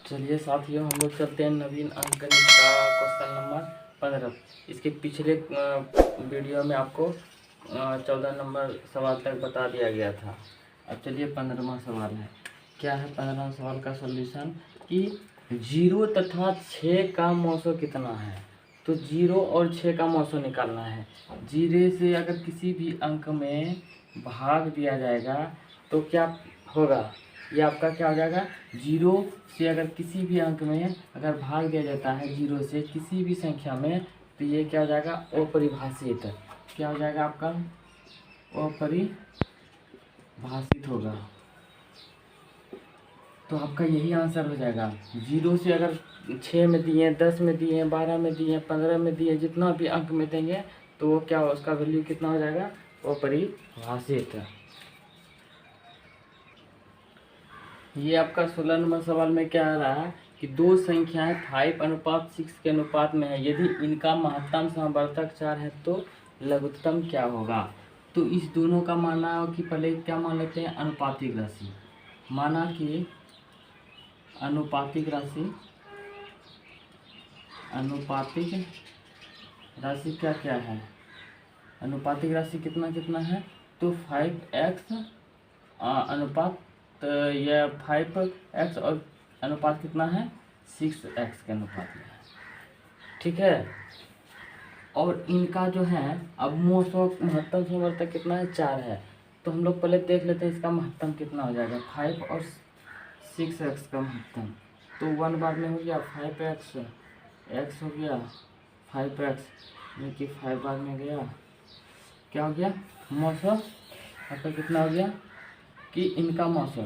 चलिए साथियों, हम लोग चलते हैं नवीन अंकगणित का क्वेश्चन नंबर 15। इसके पिछले वीडियो में आपको 14 नंबर सवाल तक बता दिया गया था। अब चलिए 15वां सवाल है। क्या है 15वां सवाल का सॉल्यूशन कि 0 तथा 6 का मौसो कितना है। तो 0 और 6 का मौसो निकालना है। 0 से अगर किसी भी अंक में भाग दिया जाएगा तो क्या होगा, ये आपका क्या हो जाएगा। 0 से अगर किसी भी अंक में अगर भाग दिया जाता है 0 से किसी भी संख्या में, तो ये क्या हो जाएगा, अपरिभाषित। क्या हो जाएगा आपका, अपरिभाषित होगा। तो आपका यही आंसर हो जाएगा। 0 से अगर 6 में दिए, 10 में दिए, 12 में दिए, 15 में दिए, जितना भी अंक में देंगे तो वो क्या हो, उसका वैल्यू कितना हो जाएगा, अपरिभाषित। ये आपका 16 नंबर सवाल में क्या आ रहा है कि दो संख्याएं 5:6 के अनुपात में है। यदि इनका महत्तम समवर्तक 4 है तो लघुत्तम क्या होगा। तो इस दोनों का मानना है कि पहले क्या मान लेते हैं, अनुपातिक राशि। माना कि अनुपातिक राशि क्या क्या है, अनुपातिक राशि कितना कितना है। तो 5x अनुपात, तो यह 5x और अनुपात कितना है, 6x के अनुपात में है। ठीक है। और इनका जो है अब महत्तम समवर्तक कितना है, 4 है। तो हम लोग पहले देख लेते हैं इसका महत्तम कितना हो जाएगा। 5 और 6x का महत्तम, तो 1 बार में हो गया 5x, x हो गया 5x, यानी कि 5 बार में गया, क्या हो गया, मौसो आपका कितना हो गया कि इनका मौसो,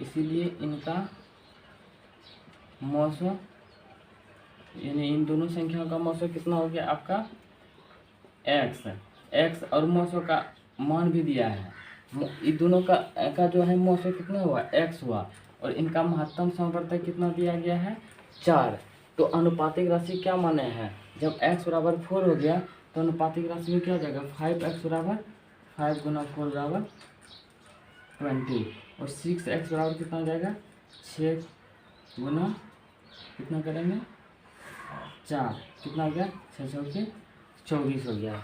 इसीलिए इनका मौसो यानी इन दोनों संख्याओं का मौसो कितना हो गया आपका, x और मौसो का मान भी दिया है। इन दोनों का जो है मौसो कितना हुआ, x हुआ, और इनका महत्तम समवर्तक कितना दिया गया है, 4। तो अनुपातिक राशि क्या माने हैं, जब x बराबर 4 हो गया तो अनुपातिक राशि में क्या हो जाएगा, 5x बराबर 5 गुना 4 बराबर 20, और 6x बराबर कितना हो जाएगा, 6 गुना कितना करेंगे 4, कितना हो गया, 6 के 24 हो गया।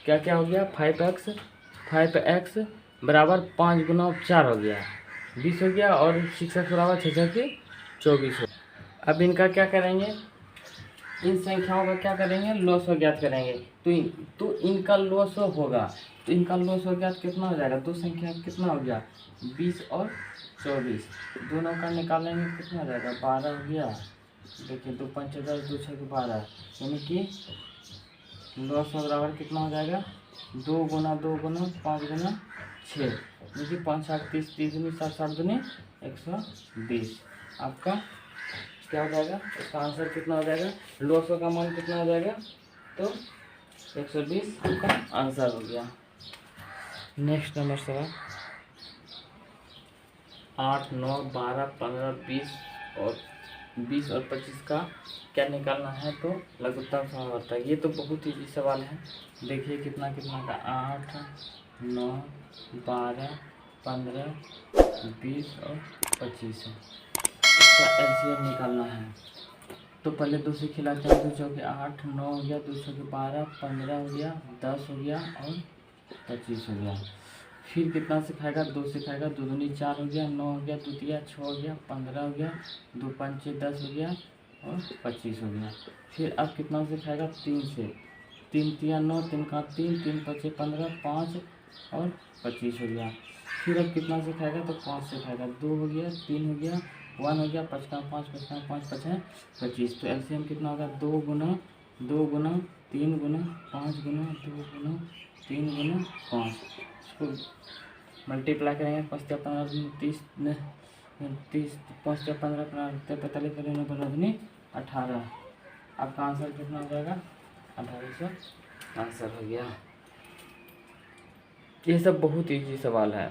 क्या क्या हो गया, 5x बराबर 5 गुना 4 हो गया, 20 हो गया, और 6x बराबर 6 के 24 हो। अब इनका क्या करेंगे, इन संख्याओं का क्या करेंगे, लॉसो ज्ञात करेंगे। तो इनका लॉसो होगा, तो इनका लॉसो ज्ञात कितना हो जाएगा, दो संख्या कितना हो गया, 20 और 24, दोनों का निकालेंगे कितना हो जाएगा, 12 हो गया। देखिए 2 5 10, 2 6 12, यानी कि लॉसो बराबर कितना हो जाएगा, 2 गुना 5 गुना 6, यानी कि 5 7 30, 30 दूनी 7 7 दूनी 120। आपका क्या हो जाएगा, इसका आंसर कितना हो जाएगा, लॉसो का मान कितना हो जाएगा, तो 120 आपका आंसर हो गया। नेक्स्ट नंबर सवाल 8 9 12 15 20 और 25 का क्या निकालना है, तो लघुत्तम समवर्तक। ये तो बहुत ही सवाल है। देखिए कितना कितना का, 8 9 12 15 20 और 25 है। इसका एलसीएम निकालना है। तो पहले 2 से खिलाते हैं, 2 चौके 8, 9 हो गया, 2 चौके 12, 15 हो गया, 10 हो गया और 25 हो गया। फिर कितना से खाएगा, 2 से खाएगा, 2 दूनी 4 हो गया, 9 हो गया, 2 तिया 6 हो गया, 15 हो गया, 2 पंचे 10 हो गया और 25 हो गया। फिर अब कितना से खाएगा, 3 से, 3 तिया 9, 3 का 3, 3 पंचे 15, 5 और 25 हो गया। फिर अब कितना से खाएगा, तो 5 से खाएगा, 2 हो गया, 3 हो गया, 1 हो गया, 5 का 5, 5 का 5, 5 है 25। तो एलसीएम कितना होगा, 2 गुना 3 गुना 5 गुना 2 गुना 3 गुना 5। इसको मल्टीप्लाई करेंगे, 5 या 15 30 30, 5 या 15 45 करेंगे, 15 18। आपका आंसर कितना हो जाएगा, 1800 आंसर हो गया। ये सब बहुत इजी सवाल है।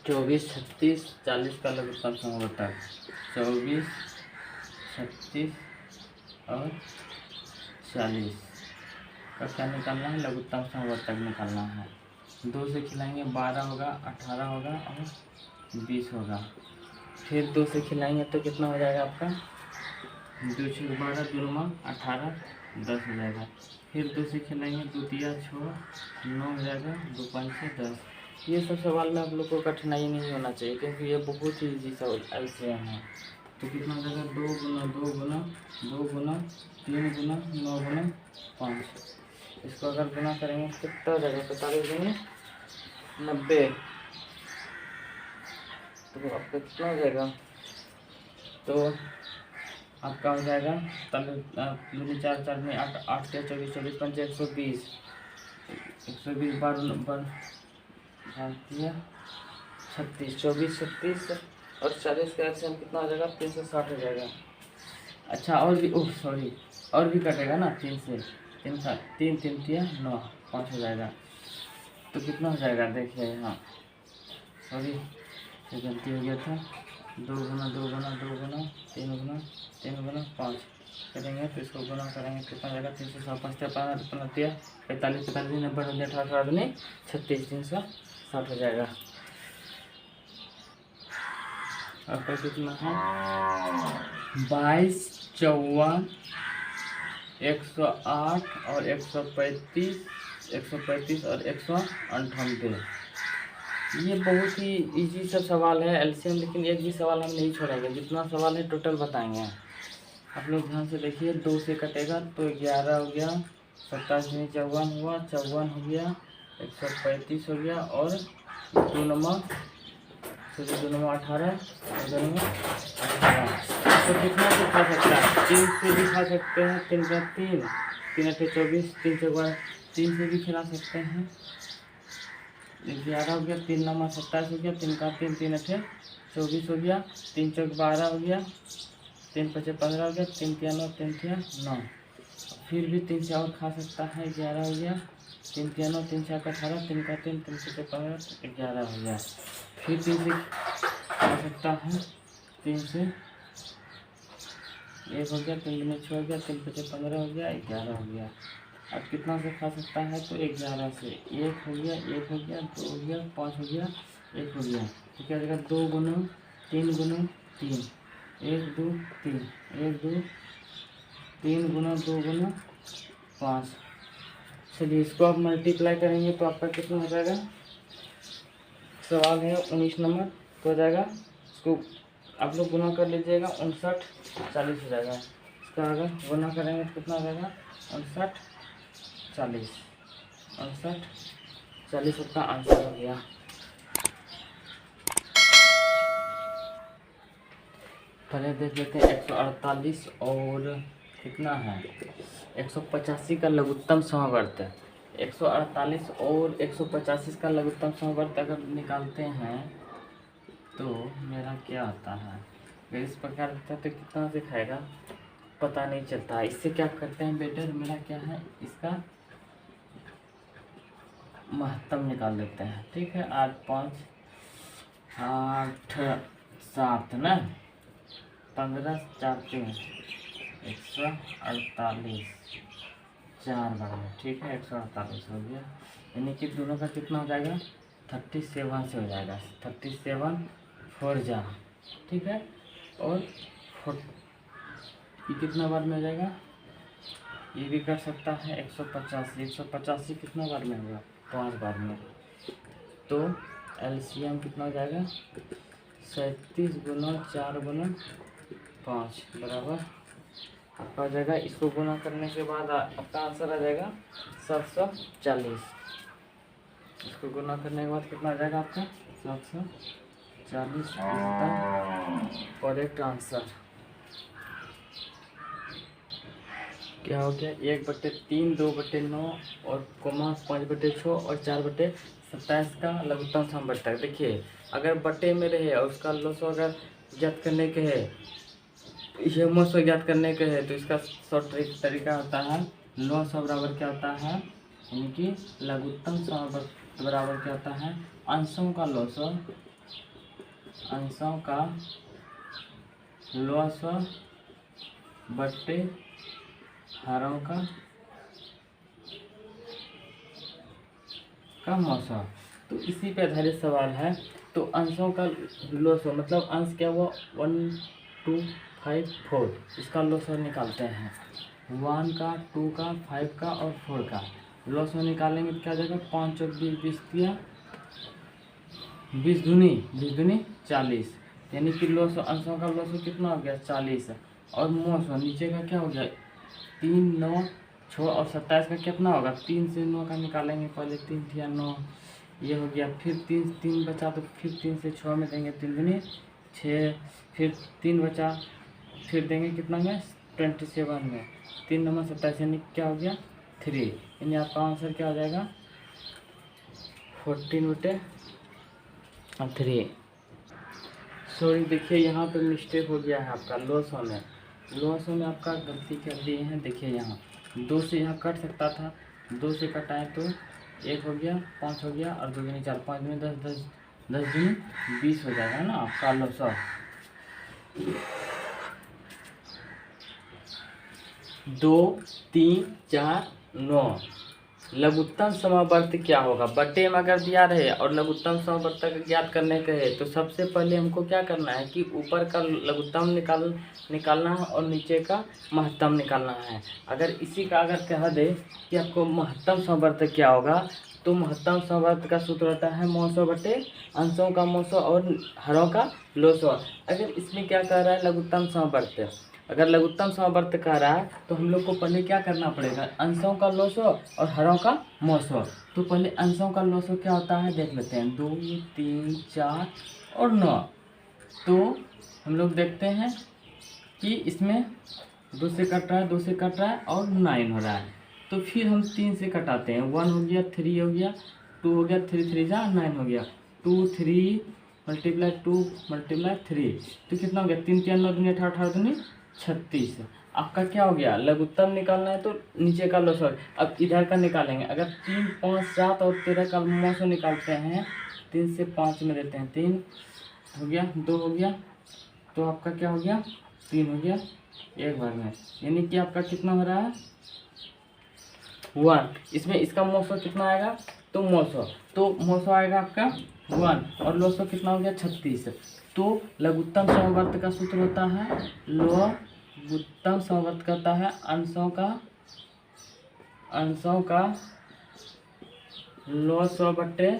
24 36 40 का लघुत्तम समवर्तक, 24 36 और 40 का क्या निकालना है, लघुत्तम समवर्तक निकालना है। 2 से खिलाएंगे 12 होगा, 18 होगा और 20 होगा। फिर 2 से खिलाएंगे तो कितना हो जाएगा आपका, 2 छः 12, 2 9 18, 10 हो जाएगा। फिर 2 से खिलाएंगे, 2 तिया 6, 9 हो जाएगा, 2 5 से 10। ये सब सवाल में आप लोग को कठिनाई नहीं होना चाहिए, क्योंकि ये बहुत ही ईजी सवाल ऐसे हैं। तो कितना हो जाएगा, 2 गुना 2 गुना 2 गुना 3 गुना 9 गुना 5। इसको अगर गुना करेंगे तो कितना हो जाएगा, 45 गुना 90। तो आपका कितना हो जाएगा, तो आपका हो जाएगा 4 4 में 8 8 के 24 24 5 120 120 बार 36 24 36 और 40 का एल्सियम कितना हो जाएगा, 360 हो जाएगा। अच्छा और भी, ओह सॉरी, और भी कटेगा ना 3 से, 3 का 3 3 3 9 5 हो जाएगा। तो कितना हो जाएगा, देखिए यहाँ, सॉरी ये गलती हो गया था, 2 गुना 2 गुना 2 गुना 3 गुना 3 गुना 5 करेंगे तो इसको गुना करेंगे कितना हो जाएगा, 360 5 45 45 90 18 36 360 हो जाएगा। आपका कितना है, 22 54 108 और 135 और 198। ये बहुत ही इजी सब सवाल है एलसीएम, लेकिन एक भी सवाल हम नहीं छोड़ेंगे, जितना सवाल है टोटल बताएंगे। आप लोग ध्यान से देखिए, 2 से कटेगा तो 11 हो गया, 27 में 54 हुआ, 54 हो गया, 135 हो गया, और 2 नंबर 18 और 2 नंबर 18। तो कितना से खा सकता है, 3 से भी खा सकते हैं, 3 का 3 3 8 24 3 से 3 से भी खिला सकते हैं। 11 हो गया, 3 नंबर 27 हो गया, 3 का 3 3 8 24 हो गया, 3 चौक 12 हो गया, 3 5 15 हो गया, 3 3 9 3 3 9। फिर भी 3 से और खा सकता है, 11 हो गया, 3 3 9 3 6 18, 3 का 3 3 5 15 11 हो गया। फिर 3 से खा सकता है, 3 से 1 हो गया, 3 में 6 हो गया, 3 5 15 हो गया, 11 हो गया। अब कितना से खा सकता है, तो 11 से 1 हो गया, 1 हो गया, 2 हो गया, 5 हो गया, 1 हो गया। तो क्या हो जाएगा, 2 गुना 3 गुना 3 1 2 3 1 2 3 गुना 2 गुना 5। चलिए इसको आप मल्टीप्लाई करेंगे तो आपका कितना हो जाएगा, सवाल है 19 नंबर, तो हो जाएगा, इसको आप लोग गुना कर लीजिएगा, 59 40 हो जाएगा। इसका अगर गुना करेंगे तो कितना हो जाएगा, 59 40 आपका आंसर हो गया। पहले देख लेते हैं 148 और कितना है, 185 का लघुत्तम समवर्त। 148 और 185 का लघुत्तम समवर्त अगर निकालते हैं तो मेरा क्या आता है, अगर इस प्रकार होता है तो कितना से खाएगा पता नहीं चलता है। इससे क्या करते हैं बेटर, मेरा क्या है, इसका महत्तम निकाल देते हैं। ठीक है, 8 5 8 7 ना, 15 4 3 148 4 बार में, ठीक है 148 हो गया। यानी कि दोनों का कितना हो जाएगा, 37 से हो जाएगा, 37 4 जा, ठीक है। और ये कितना बार में हो जाएगा, ये भी कर सकता है 185 कितना बार में होगा, 5 बार में। तो एलसीएम कितना हो जाएगा, 37 गुना 4 गुना 5 बराबर आपका हो जाएगा। इसको गुना करने के बाद आपका आंसर आ जाएगा 740। इसको गुना करने के बाद कितना आ जाएगा आपका, 740 करेक्ट आंसर। क्या हो गया, 1/3 2/9 और कोमा 5/6 और 4/27 का लघुत्तम समवर्त है। देखिए अगर बटे में रहे और उसका लॉसो अगर ज्ञात करने के है, ये मोसो ज्ञात करने के है, तो इसका शॉर्ट तरीका होता है, लॉसो बराबर क्या होता है, यानी कि लघुत्तम समवर्त बराबर क्या होता है, अंशों का लॉसो बट्टे हारों का मौसम। तो इसी पे आधारित सवाल है। तो अंशों का लॉस मतलब अंश क्या हुआ 1 2 5 4, इसका लॉस निकालते हैं। 1 का 2 का 5 का और 4 का लॉस निकालेंगे तो क्या हो जाएगा 5 और 20 20 दिया 20 दूनी 40, यानी कि लॉस अंशों का लॉस कितना हो गया 40। और मोसो नीचे का क्या हो गया 3 9 6 और 27 का कितना होगा 3 से 9 का निकालेंगे पहले 3 थिया 9 ये हो गया, फिर 3 बचा तो फिर 3 से 6 में देंगे 3 दूनी 6, फिर 3 बचा फिर देंगे कितना में 27 में 3 9 27 यानी क्या हो गया 3, यानी आपका आंसर क्या हो जाएगा 14/3। सॉरी देखिए यहाँ पे मिस्टेक हो गया है आपका लॉसों में आपका गलती कर दिए हैं। देखिए यहाँ 2 से यहाँ कट सकता था, 2 से कटाएं तो 1 हो गया 5 हो गया और 2 दूनी 4 5 में 10 10 10 दूनी 20 हो जाएगा ना आपका लॉस। 2 3 4 9 लघुत्तम समवर्त क्या होगा, बट्टे में अगर दिया रहे और लघुत्तम समवर्त ज्ञात करने कहे तो सबसे पहले हमको क्या करना है कि ऊपर का लघुत्तम निकालना है और नीचे का महत्तम निकालना है। अगर इसी का अगर कह दे कि आपको महत्तम समवर्त क्या होगा तो महत्तम समवर्त का सूत्र होता है मौसो बटे अंशों का मौसो और हरों का लोसो। अगर इसमें क्या कह रहा है लघुत्तम समवर्त, अगर लघुत्तम समवर्त कह रहा है तो हम लोग को पहले क्या करना पड़ेगा अंशों का लॉसो और हरों का मौसो। तो पहले अंशों का लॉसो क्या होता है देख लेते हैं 2 3 4 और 9। तो हम लोग देखते हैं कि इसमें 2 से कट रहा है 2 से कट रहा है और 9 हो रहा है। तो फिर हम 3 से कटाते हैं 1 हो गया 3 हो गया 2 हो गया 3 3 जा 9 हो गया 2 3 मल्टीप्लाई 2 मल्टीप्लाई 3 तो कितना हो गया 3 3 9 दूनी 18 18 दूनी 36। आपका क्या हो गया लघुत्तम निकालना है तो नीचे का लॉस। अब इधर का निकालेंगे, अगर 3 5 7 और 13 का मौसम निकालते हैं 3 से 5 में देते हैं 3 हो गया 2 हो गया तो आपका क्या हो गया 3 हो गया एक बार में, यानी कि आपका कितना हो रहा है 1। इसमें इसका मौसम कितना आएगा तो मौसम आएगा आपका 1 और लॉसो कितना हो गया 36। तो लघुत्तम समवर्त का सूत्र होता है लघुत्तम समवर्त करता है अंशों का लॉसो बटे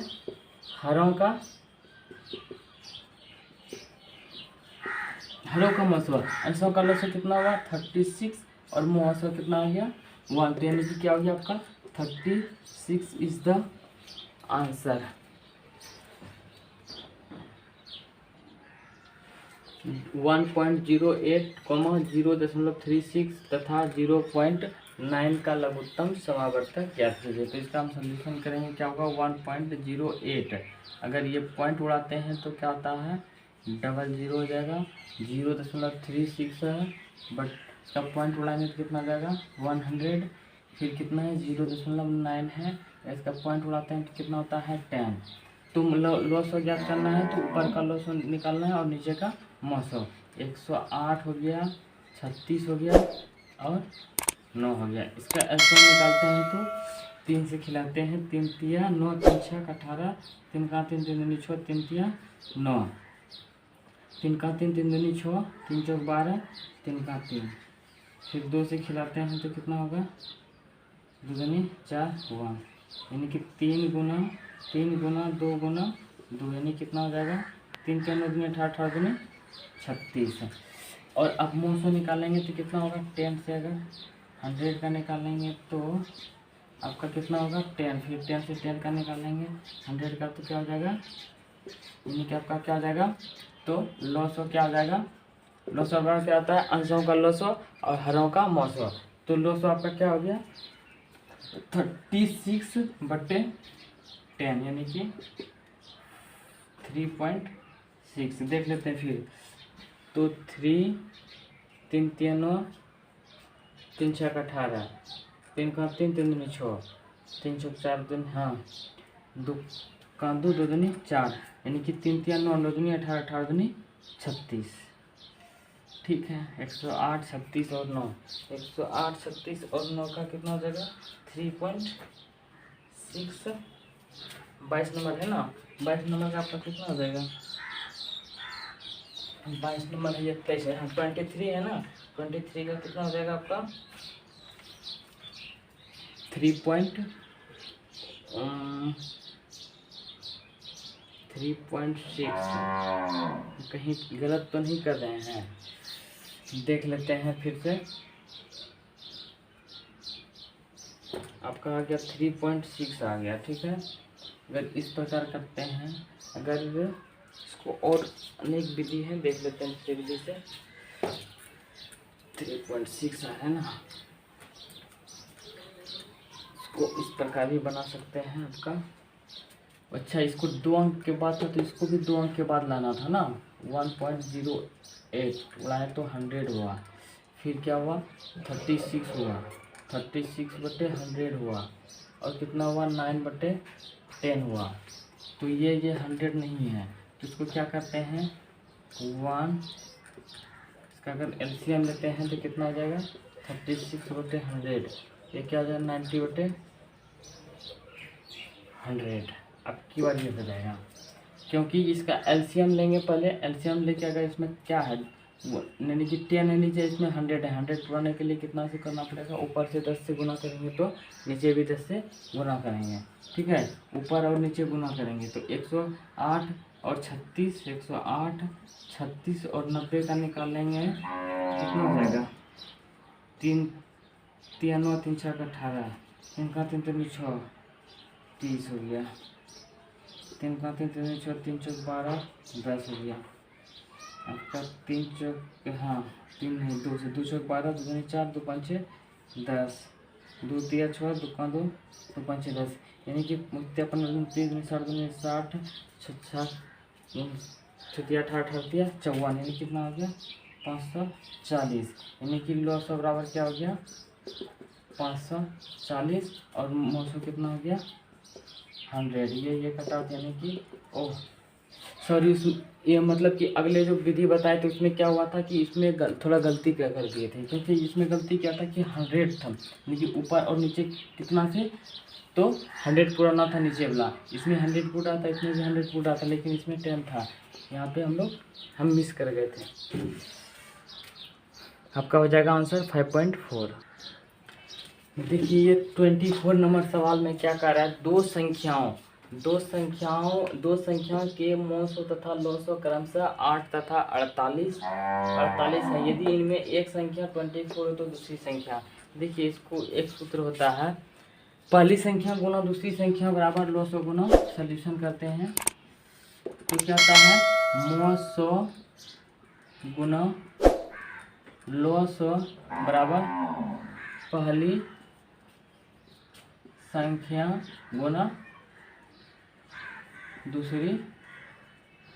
हरों का मौसम। अंशों का लॉसो कितना हुआ 36 और मौसम कितना हो गया 1, तो यानी कि क्या हो गया आपका 36 इज द आंसर। 1.08, 0.36 तथा 0.9 का लघुत्तम समावर्तक ज्ञात कीजिए। तो इसका हम सॉल्यूशन करेंगे क्या होगा 1.08। अगर ये पॉइंट उड़ाते हैं तो क्या होता है 00 हो जाएगा, 0.36 है बट इसका पॉइंट उड़ाएंगे तो कितना जाएगा 100, फिर कितना है 0.9 है, इसका पॉइंट उड़ाते हैं तो कितना होता है 10। तो लॉस ज्ञात करना है तो ऊपर का लॉस निकालना है और नीचे का मौसम। 108 हो गया 36 हो गया और 9 हो गया। इसका एल्सियम निकालते हैं तो 3 से खिलाते हैं 3 तिया 9 3 6 18 3 का 3 3 दूनी 6 3 तिया 9 3 का 3 3 दूनी 6 3 चौक 12 3 का 3, फिर 2 से खिलाते हैं तो कितना होगा 2 दूनी 4 1, यानी कि 3 गुना 2 गुना 2 यानी कितना हो जाएगा 3 के 9 दूनी 18 18 दूनी 36। और अब मौसम निकालेंगे तो कितना होगा 10 से अगर 100 का निकालेंगे तो आपका कितना होगा 10, फिर 10 से 10 का निकालेंगे 100 का तो क्या हो जाएगा, यानी कि आपका क्या हो जाएगा तो लॉसो क्या हो जाएगा लॉसो बराबर क्या आता है अंशों का लॉसो और हरों का मौसो। तो लॉसो आपका क्या हो गया 36/10 यानी कि 3.6। देख लेते हैं फिर तो 3 3 3 9 3 6 18 3 का 3 3 दूनी 6 3 चौक 4 दूनी हाँ 2 का 2 2 दूनी 4 यानी कि 3 3 9 9 दूनी 18 18 दूनी 36। ठीक है 108 36 और 9 108 36 और 9 का कितना हो जाएगा 3.6 22 नंबर है ना, 22 नंबर का आपका कितना हो जाएगा, 22 नंबर है ये 23 है, 23 है ना, 23 का कितना हो जाएगा आपका 3.6। कहीं गलत तो नहीं कर रहे हैं, देख लेते हैं फिर से। आपका आ गया 3.6 आ गया, ठीक है। अगर इस प्रकार करते हैं, अगर इसको और अनेक विधि है, देख लेते हैं दूसरी विधि से। 3.6 आ है ना, इसको इस प्रकार भी बना सकते हैं आपका। अच्छा, इसको 2 अंक के बाद था तो इसको भी 2 अंक के बाद लाना था ना। 1.08 उड़ाए तो 100 हुआ, फिर क्या हुआ 36 हुआ, 36/100 हुआ, और कितना हुआ 9/10 हुआ। तो ये 100 नहीं है, तो इसको क्या करते हैं 1, इसका अगर एलसीएम लेते हैं तो कितना हो जाएगा 36/100, ये क्या हो जाएगा 90/100। अब की बार ये हो जाएगा, क्योंकि इसका एलसीएम लेंगे पहले। एलसीएम लेके अगर इसमें क्या है यानी कि 10 है नीचे, इसमें 100 है, 100 पुराने के लिए कितना से करना पड़ेगा, ऊपर से 10 से गुना करेंगे तो नीचे भी 10 से गुना करेंगे, ठीक है। ऊपर और नीचे गुना करेंगे तो 108 और 36, 108 36 और 90 का निकाल लेंगे, कितना हो जाएगा 3 3 9 3 6 18, 3 का 3 3 6 30 हो गया, 3 का 3 3 6 3 चौक 12 10 हो गया आपका। 3 चौक हाँ 3 नहीं 2 से 2 चौक 12, 2 दूनी 4, 2 पंचे 10, 2 तिया 6, 2 का 2, 2 पंचे 10, यानी कि 53 3 60 60 66 छतिया 18 54, यानी कितना हो गया 540, यानी कि लॉस बराबर क्या हो गया 540 और 900 कितना हो गया 100। ये कटा, यानी कि ओह सॉरी, उस ये मतलब कि अगले जो विधि बताए तो उसमें क्या हुआ था कि इसमें थोड़ा गलती क्या कर दिए थे, क्योंकि इसमें गलती क्या था कि 100 था, यानी कि ऊपर और नीचे कितना से, तो 100 पूरा था नीचे वाला, इसमें 100 पूरा था, इसमें भी 100 पूरा था, लेकिन इसमें 10 था। यहाँ पे हम मिस कर गए थे। आपका हो जाएगा आंसर 5.4। देखिए ये 24 नंबर सवाल में क्या कर रहा है, दो संख्याओं के मोसो तथा लोसो क्रमशः 8 तथा 48 है। यदि इनमें एक संख्या 24 हो तो दूसरी संख्या, देखिए इसको एक सूत्र होता है, पहली संख्या गुना दूसरी संख्या बराबर लोसो गुना, सॉल्यूशन करते हैं तो क्या होता है मोसो गुना लोसो बराबर पहली संख्या गुना दूसरी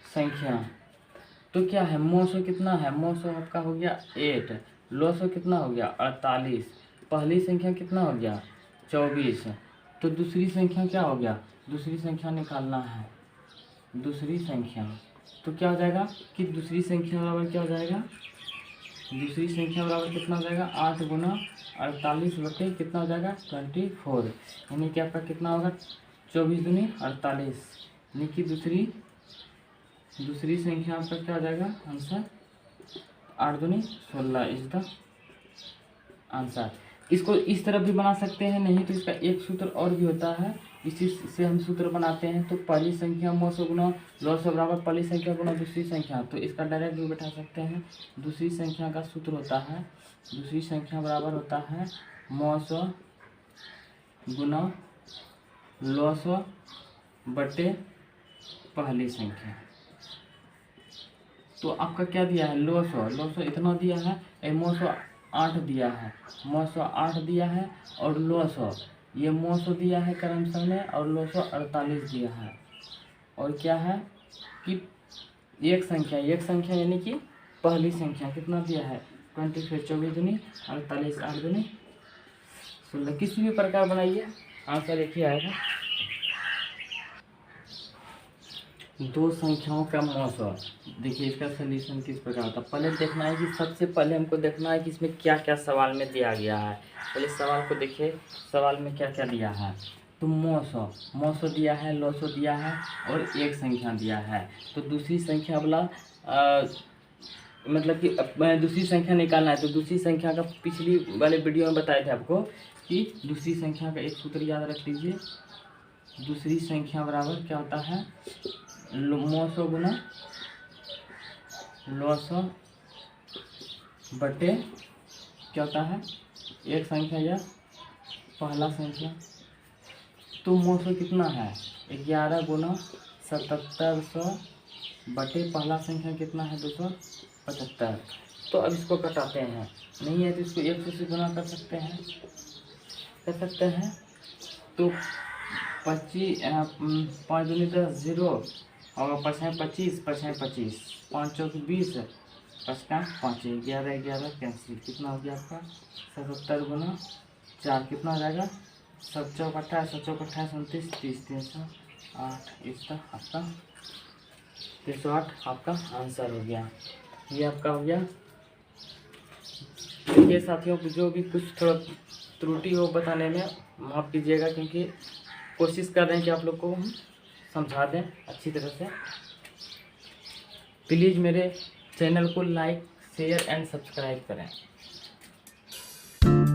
संख्या। तो क्या है मोसो कितना है, मोसो आपका हो गया 8, लोसो कितना हो गया 48, पहली संख्या कितना हो गया 24, तो दूसरी संख्या क्या हो गया, दूसरी संख्या निकालना है, दूसरी संख्या। तो क्या हो जाएगा कि दूसरी संख्या बराबर क्या हो जाएगा, दूसरी संख्या बराबर कितना हो जाएगा 8 गुना 48 बटे कितना हो जाएगा 24, यानी कि आपका कितना होगा 24 दूनी 48, यानी कि दूसरी संख्या आपका क्या हो जाएगा आंसर 8 दूनी 16 इज द आंसर। इसको इस तरफ भी बना सकते हैं, नहीं तो इसका एक सूत्र और भी होता है, इसी से हम सूत्र बनाते हैं। तो पहली संख्या मोसो गुना लोसो बराबर पहली संख्या गुना दूसरी संख्या, तो इसका डायरेक्ट भी बैठा सकते हैं। दूसरी संख्या का सूत्र होता है, दूसरी संख्या बराबर होता है मोसो गुना लोसो बटे पहली संख्या। तो आपका क्या दिया है लोसो इतना दिया है, मोसो 8 दिया है, मोसो 8 दिया है, और लोसो ये मोसो दिया है क्रमशः में, और लोसो 48 दिया है। और क्या है कि एक संख्या यानी कि पहली संख्या कितना दिया है 24, 24 दूनी 48, 8 दूनी 16, किसी भी प्रकार बनाइए आंसर एक ही आएगा। दो संख्याओं का मोसो, देखिए इसका सलूशन किस प्रकार होता है। पहले देखना है कि सबसे पहले हमको देखना है कि इसमें क्या क्या सवाल में दिया गया है। पहले सवाल को देखिए, सवाल में क्या क्या दिया है। तो 900 दिया है, 900 दिया है और एक संख्या दिया है। तो दूसरी संख्या वाला मतलब कि दूसरी संख्या निकालना है। तो दूसरी संख्या का पिछली वाले वीडियो में बताए थे आपको कि दूसरी संख्या का एक सूत्र याद रख लीजिए। दूसरी संख्या बराबर क्या होता है, 900 गुना 900 बटे क्या होता है, एक संख्या या पहला संख्या। तो 900 कितना है, 11 गुना 7700 बटे पहला संख्या कितना है, 275। तो अब इसको कटाते हैं, नहीं है तो इसको 100 से गुना कर सकते हैं, तो 25 5 दूनी 10 0 और 5 है 25 5 है 25 5 चौक 20 5 का 5 11 11 कैंसिल, कितना हो गया आपका 77 गुना 4 कितना हो जाएगा, 7 चौक 28 7 चौक 28 29 30 308, इसका आपका 308 आपका आंसर हो गया। ये आपका हो गया। देखिए साथियों, जो भी कुछ थोड़ा त्रुटि हो बताने में माफ़ कीजिएगा, क्योंकि कोशिश कर रहे हैं कि आप लोग को हम समझा दें अच्छी तरह से। प्लीज़ मेरे चैनल को लाइक शेयर एंड सब्सक्राइब करें।